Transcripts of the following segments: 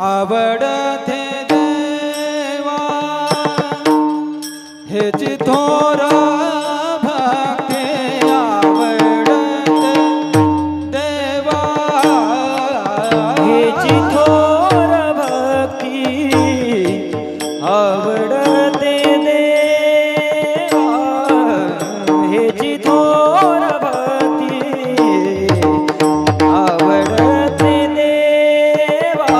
आवडते देवा हेची थोर भक्ती आवडते देवा हेची थोर भक्ती आवडते देवा हेची थोर भक्ती आवडते देवा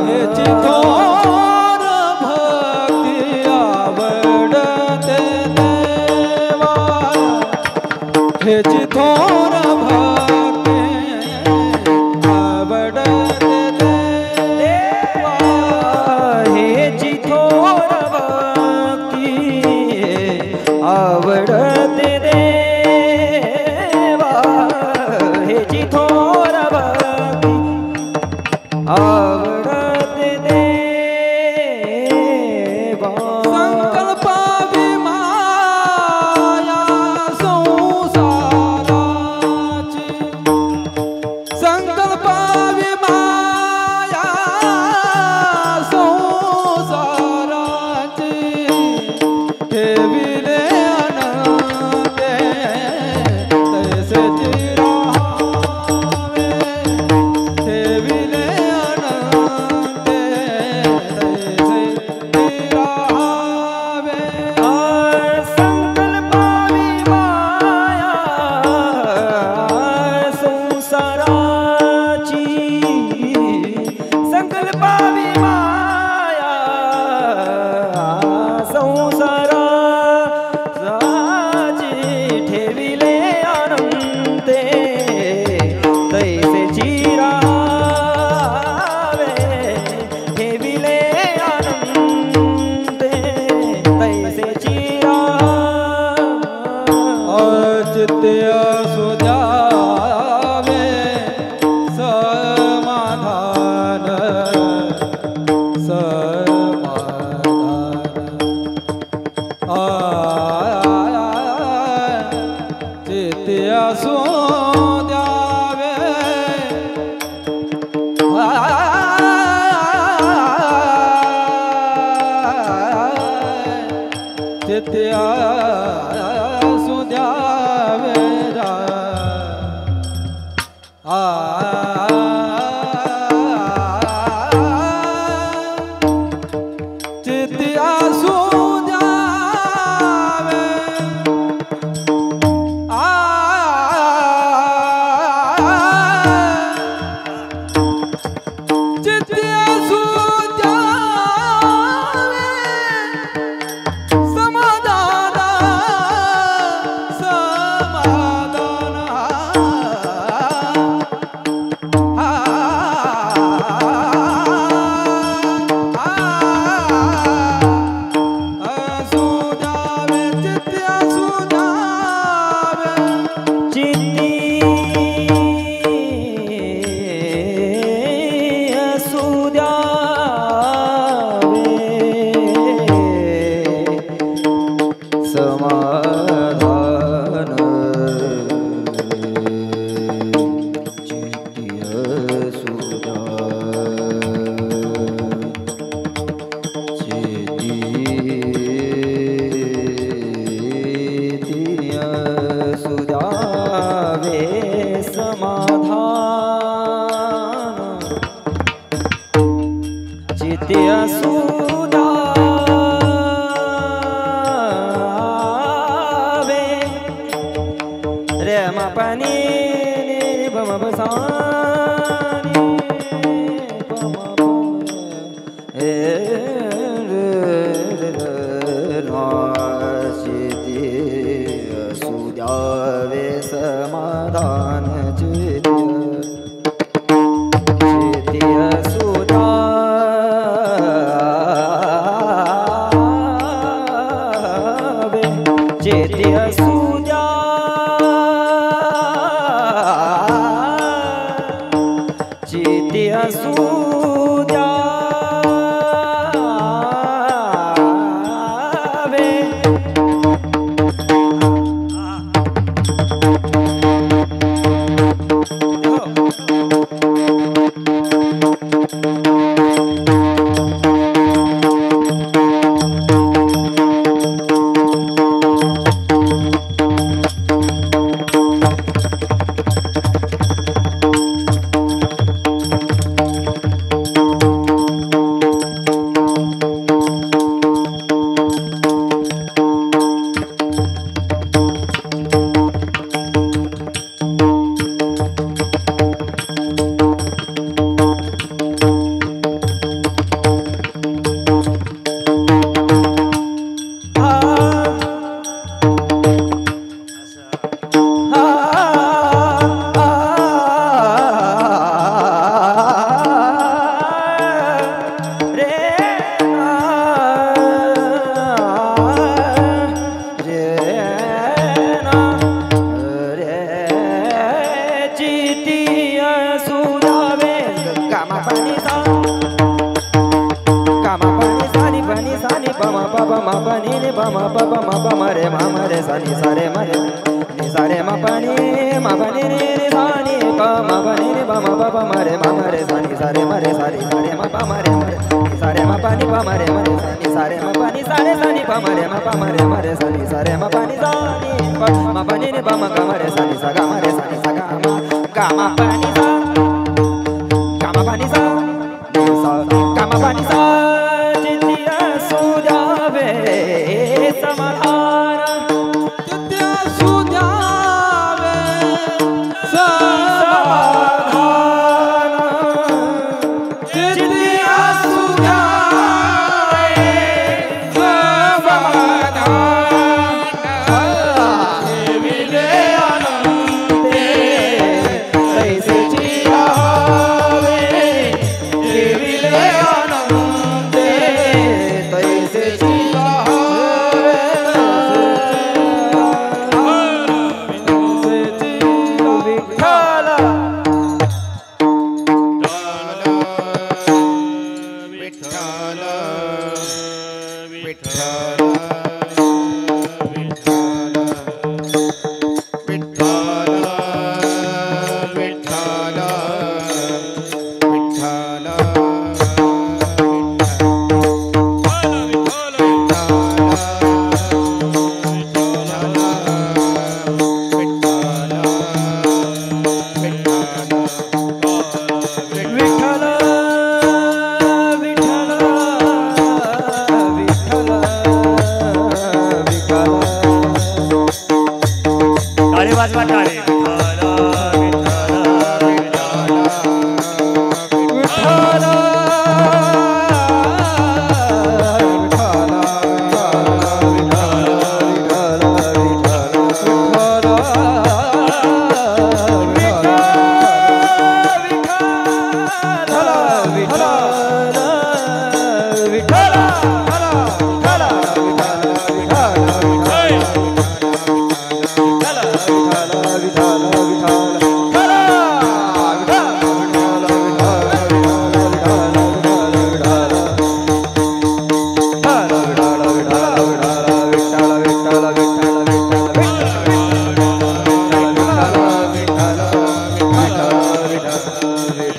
हेची थोर भक्ती आवडते देवा हेची थोर भक्ती आवडते देवा हेची थोर भक्ती आवडते देवा हेची थोर भक्ती आवडते देवा संकल्पावी माया संसाराची संकल्पावी माया संसाराची ठेविले अनंते तैसे चिरावे ठेविले अनंते तैसे चिरावे संकल्पावी माया संसाराची संकल्पावी माया संसाराची ठेविले अनंते तैसे चिरावे ठेविले अनंते तैसे चिरावे चित्य सुजावे समाधान चित्य सुजावे चित्य सुजावे चित्य सुजावे चित्य सुजावे समाधान सुजावे चित्य सुजावे चित्ती सुद्यावे समाधान चित्तीय सुदावे समाधान चित्तीय सुदावे रे मा पानी रे ब म ब सा नी प म प ए रे रे रा चित्तीय सुदावे समाधान चित्तीय असू द्यावे.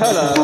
विठ्ठल